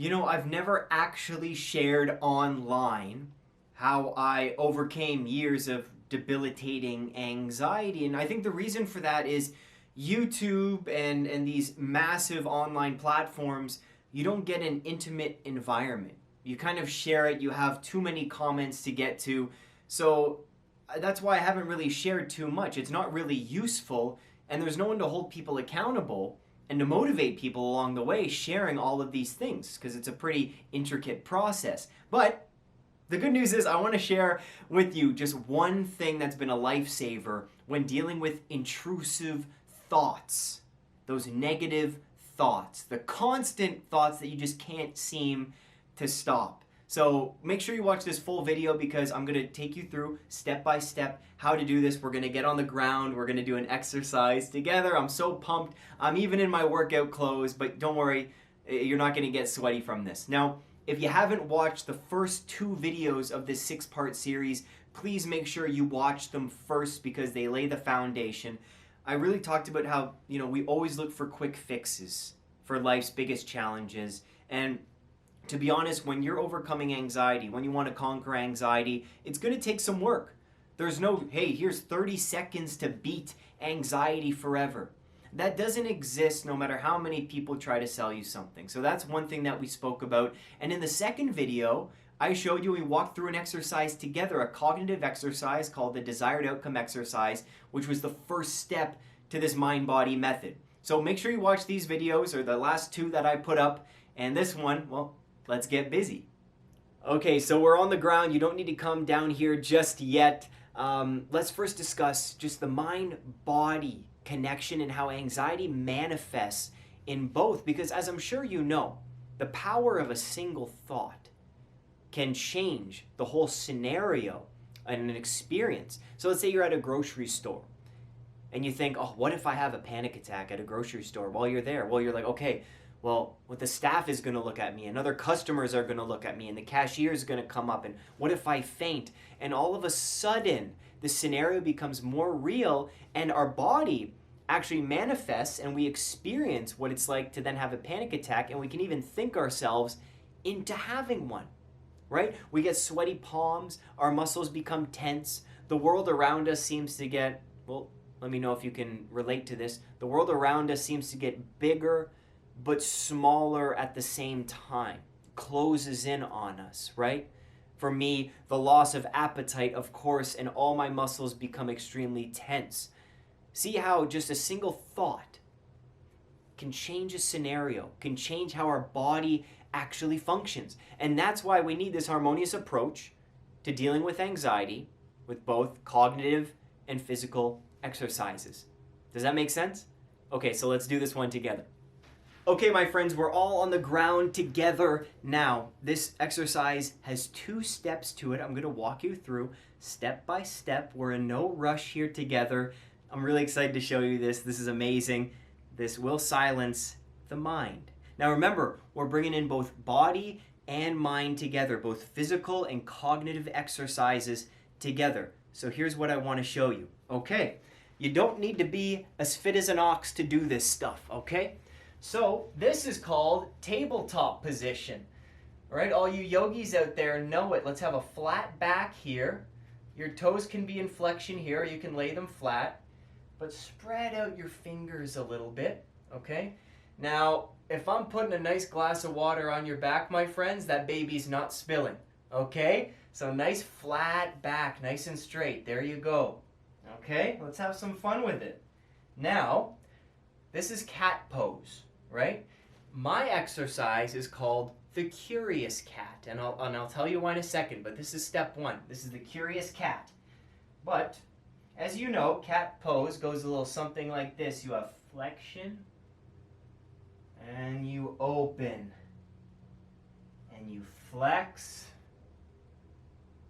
I've never actually shared online how I overcame years of debilitating anxiety. And I think the reason for that is YouTube and these massive online platforms, you don't get an intimate environment. You kind of share it, you have too many comments to get to. So that's why I haven't really shared too much. It's not really useful, and there's no one to hold people accountable and to motivate people along the way sharing all of these things because it's a pretty intricate process. But the good news is I want to share with you just one thing that's been a lifesaver when dealing with intrusive thoughts, those negative thoughts, the constant thoughts that you just can't seem to stop. So make sure you watch this full video because I'm going to take you through step by step how to do this. We're going to get on the ground. We're going to do an exercise together. I'm so pumped. I'm even in my workout clothes, but don't worry, you're not going to get sweaty from this. Now, if you haven't watched the first 2 videos of this 6-part series, please make sure you watch them first because they lay the foundation. I really talked about how, we always look for quick fixes for life's biggest challenges. And to be honest, when you're overcoming anxiety, when you want to conquer anxiety, it's going to take some work. There's no, hey, here's 30 seconds to beat anxiety forever. That doesn't exist no matter how many people try to sell you something. So that's one thing that we spoke about. And in the second video, I showed you we walked through an exercise together, a cognitive exercise called the desired outcome exercise, which was the first step to this mind-body method. So make sure you watch these videos or the last 2 that I put up. And this one, well, let's get busy. Okay, so we're on the ground. You don't need to come down here just yet. Let's first discuss just the mind-body connection and how anxiety manifests in both. Because as I'm sure you know, the power of a single thought can change the whole scenario and an experience. So let's say you're at a grocery store and you think, oh, what if I have a panic attack at a grocery store while you're there? Well, you're like, okay, well, what the staff is going to look at me and other customers are going to look at me and the cashier is going to come up and what if I faint? And all of a sudden, the scenario becomes more real and our body actually manifests and we experience what it's like to then have a panic attack and we can even think ourselves into having one, right? We get sweaty palms, our muscles become tense, the world around us seems to get, well, let me know if you can relate to this, the world around us seems to get bigger but smaller at the same time, closes in on us, right? For me, the loss of appetite, of course, and all my muscles become extremely tense. See how just a single thought can change a scenario, can change how our body actually functions. And that's why we need this harmonious approach to dealing with anxiety with both cognitive and physical exercises. Does that make sense? Okay, so let's do this one together. Okay, my friends, we're all on the ground together now. This exercise has 2 steps to it. I'm going to walk you through step by step. We're in no rush here together. I'm really excited to show you this. This is amazing. This will silence the mind. Now remember, we're bringing in both body and mind together, both physical and cognitive exercises together. So here's what I want to show you. Okay, you don't need to be as fit as an ox to do this stuff, okay? So this is called tabletop position. All right, all you yogis out there know it. Let's have a flat back here. Your toes can be in flexion here. You can lay them flat, but spread out your fingers a little bit, okay? Now, if I'm putting a nice glass of water on your back, my friends, that baby's not spilling, okay? So nice flat back, nice and straight. There you go. Okay, let's have some fun with it. Now, this is cat pose, right? My exercise is called the curious cat, and I'll tell you why in a second, but this is step 1. This is the curious cat. But, as you know, cat pose goes a little something like this. You have flexion, and you open, and you flex,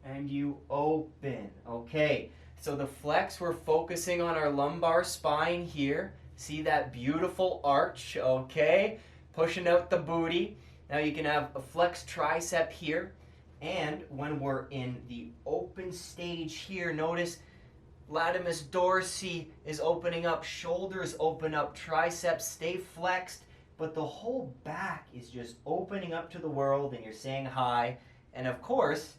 and you open. Okay, so the flex, we're focusing on our lumbar spine here. See that beautiful arch, okay? Pushing out the booty. Now you can have a flex tricep here. And when we're in the open stage here, notice latimus dorsi is opening up, shoulders open up, triceps stay flexed, but the whole back is just opening up to the world and you're saying hi. And of course,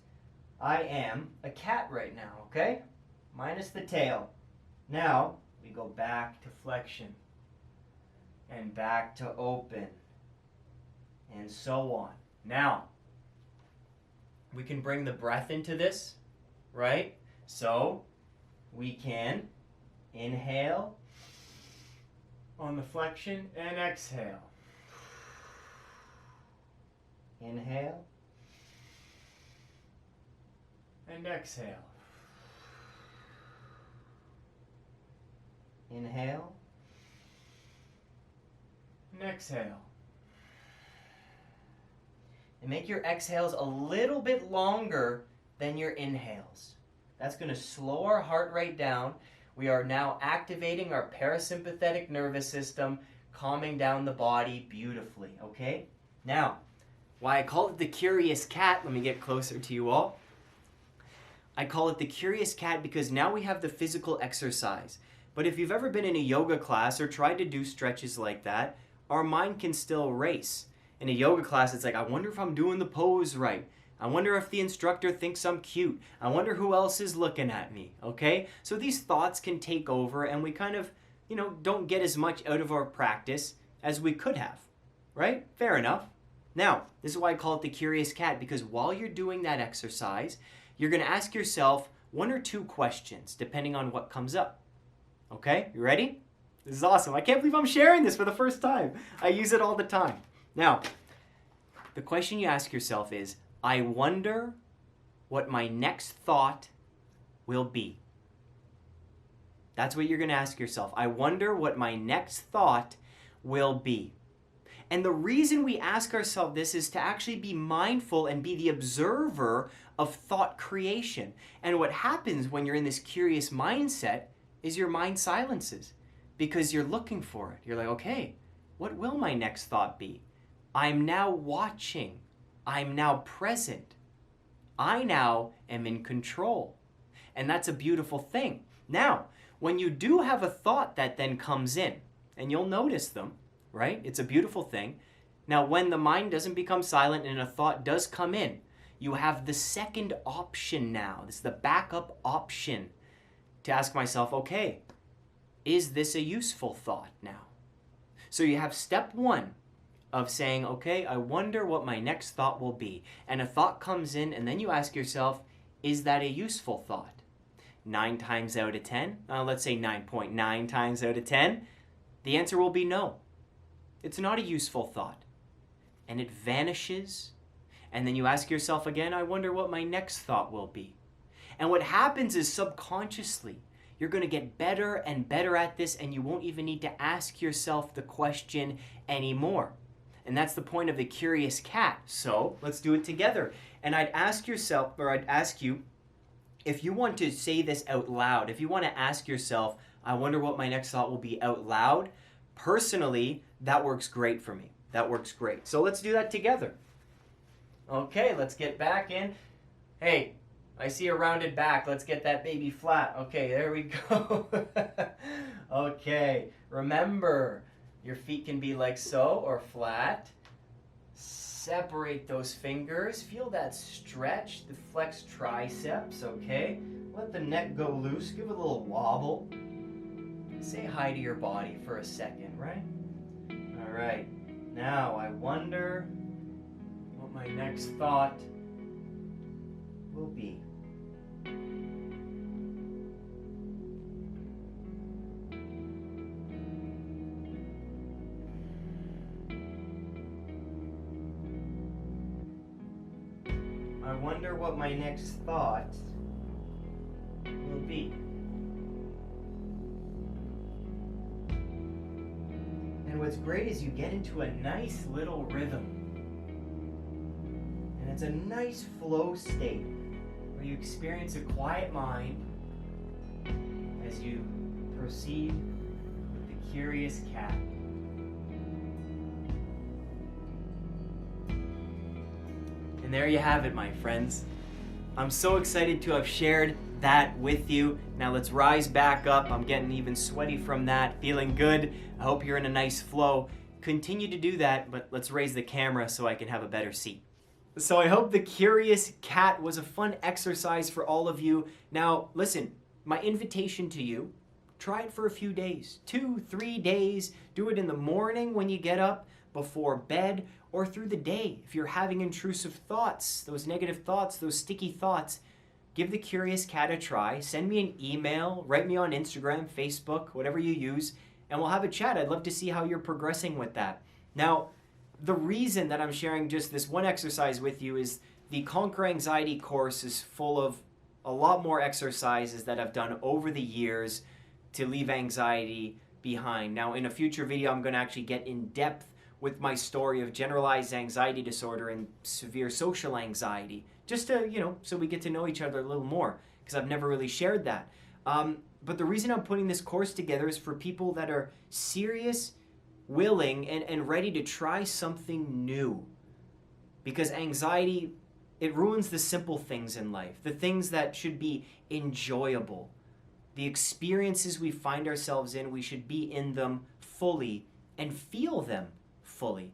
I am a cat right now, okay? Minus the tail. Now, we go back to flexion and back to open and so on. Now, we can bring the breath into this, right? So, we can inhale on the flexion and exhale. Inhale and exhale. Inhale and exhale. And make your exhales a little bit longer than your inhales. That's going to slow our heart rate down. We are now activating our parasympathetic nervous system, calming down the body beautifully, okay? Now, why I call it the curious cat, let me get closer to you all. I call it the curious cat because now we have the physical exercise. But if you've ever been in a yoga class or tried to do stretches like that, our mind can still race. In a yoga class, it's like, I wonder if I'm doing the pose right. I wonder if the instructor thinks I'm cute. I wonder who else is looking at me, okay? So these thoughts can take over and we kind of, don't get as much out of our practice as we could have, right? Fair enough. Now, this is why I call it the curious cat, because while you're doing that exercise, you're going to ask yourself one or two questions, depending on what comes up. Okay, you ready? This is awesome. I can't believe I'm sharing this for the first time. I use it all the time. Now, the question you ask yourself is, I wonder what my next thought will be. That's what you're going to ask yourself. I wonder what my next thought will be. And the reason we ask ourselves this is to actually be mindful and be the observer of thought creation. And what happens when you're in this curious mindset is your mind silences because you're looking for it. You're like, okay, what will my next thought be? I'm now watching. I'm now present. I now am in control. And that's a beautiful thing. Now, when you do have a thought that then comes in, and you'll notice them, right? It's a beautiful thing. Now, when the mind doesn't become silent and a thought does come in, you have the second option now. This is the backup option to ask myself, okay, is this a useful thought now? So you have step one of saying, okay, I wonder what my next thought will be. And a thought comes in, and then you ask yourself, is that a useful thought? 9 times out of 10, let's say 9.9 times out of 10, the answer will be no. It's not a useful thought. And it vanishes. And then you ask yourself again, I wonder what my next thought will be. And what happens is subconsciously, you're going to get better and better at this, and you won't even need to ask yourself the question anymore. And that's the point of the curious cat. So let's do it together. And I'd ask you, if you want to say this out loud, if you want to ask yourself, I wonder what my next thought will be out loud, personally, that works great for me. That works great. So let's do that together. Okay, let's get back in. Hey, I see a rounded back. Let's get that baby flat. Okay, there we go. Okay, remember, your feet can be like so or flat. Separate those fingers. Feel that stretch, the flexed triceps, okay? Let the neck go loose. Give it a little wobble. Say hi to your body for a second, right? All right. Now, I wonder what my next thought will be. I wonder what my next thought will be. And what's great is you get into a nice little rhythm. And it's a nice flow state where you experience a quiet mind as you proceed with the curious cat. And there you have it, my friends. I'm so excited to have shared that with you. Now let's rise back up. I'm getting even sweaty from that, feeling good. I hope you're in a nice flow. continue to do that, but let's raise the camera so I can have a better seat. So I hope the Curious Cat was a fun exercise for all of you. Now, listen, my invitation to you, try it for a few days, 2-3 days. Do it in the morning when you get up, before bed, or through the day. If you're having intrusive thoughts, those negative thoughts, those sticky thoughts, give the Curious Cat a try. Send me an email, write me on Instagram, Facebook, whatever you use, and we'll have a chat. I'd love to see how you're progressing with that. Now, the reason that I'm sharing just this one exercise with you is the Conquer Anxiety course is full of a lot more exercises that I've done over the years to leave anxiety behind. Now, in a future video, I'm going to actually get in depth with my story of generalized anxiety disorder and severe social anxiety, just to, so we get to know each other a little more, because I've never really shared that. But the reason I'm putting this course together is for people that are serious, willing, and ready to try something new. Because anxiety, it ruins the simple things in life, the things that should be enjoyable. The experiences we find ourselves in, we should be in them fully and feel them fully.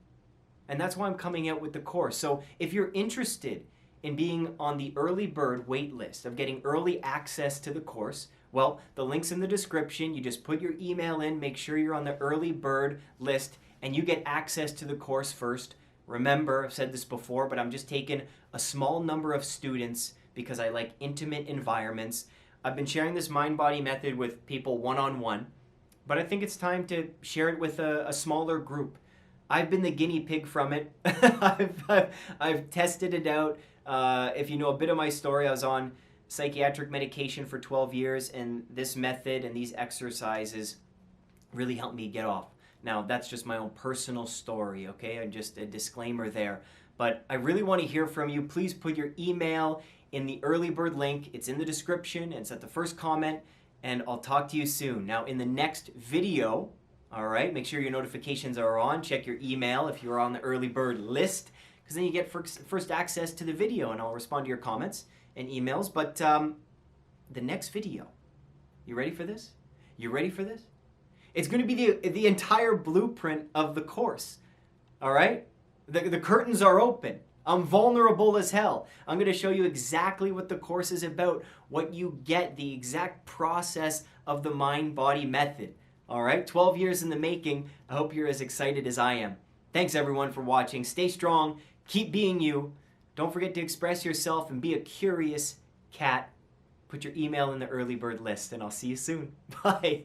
And that's why I'm coming out with the course. So if you're interested in being on the early bird wait list, of getting early access to the course, well, the link's in the description. You just put your email in, make sure you're on the early bird list, and you get access to the course first. Remember, I've said this before, but I'm just taking a small number of students because I like intimate environments. I've been sharing this mind-body method with people one-on-one, but I think it's time to share it with a smaller group. I've been the guinea pig from it. I've tested it out. If you know a bit of my story, I was on psychiatric medication for 12 years, and this method and these exercises really helped me get off. Now, that's just my own personal story, okay? And just a disclaimer there. But I really want to hear from you. Please put your email in the early bird link. It's in the description. It's at the first comment, and I'll talk to you soon. Now, in the next video, all right, make sure your notifications are on. Check your email if you're on the early bird list, because then you get first access to the video, and I'll respond to your comments and emails. But the next video, you ready for this? You ready for this? It's going to be the entire blueprint of the course, all right? The curtains are open. I'm vulnerable as hell. I'm going to show you exactly what the course is about, what you get, the exact process of the mind-body method. All right, 12 years in the making. I hope you're as excited as I am. Thanks, everyone, for watching. Stay strong. Keep being you. Don't forget to express yourself and be a curious cat. Put your email in the early bird list, and I'll see you soon. Bye.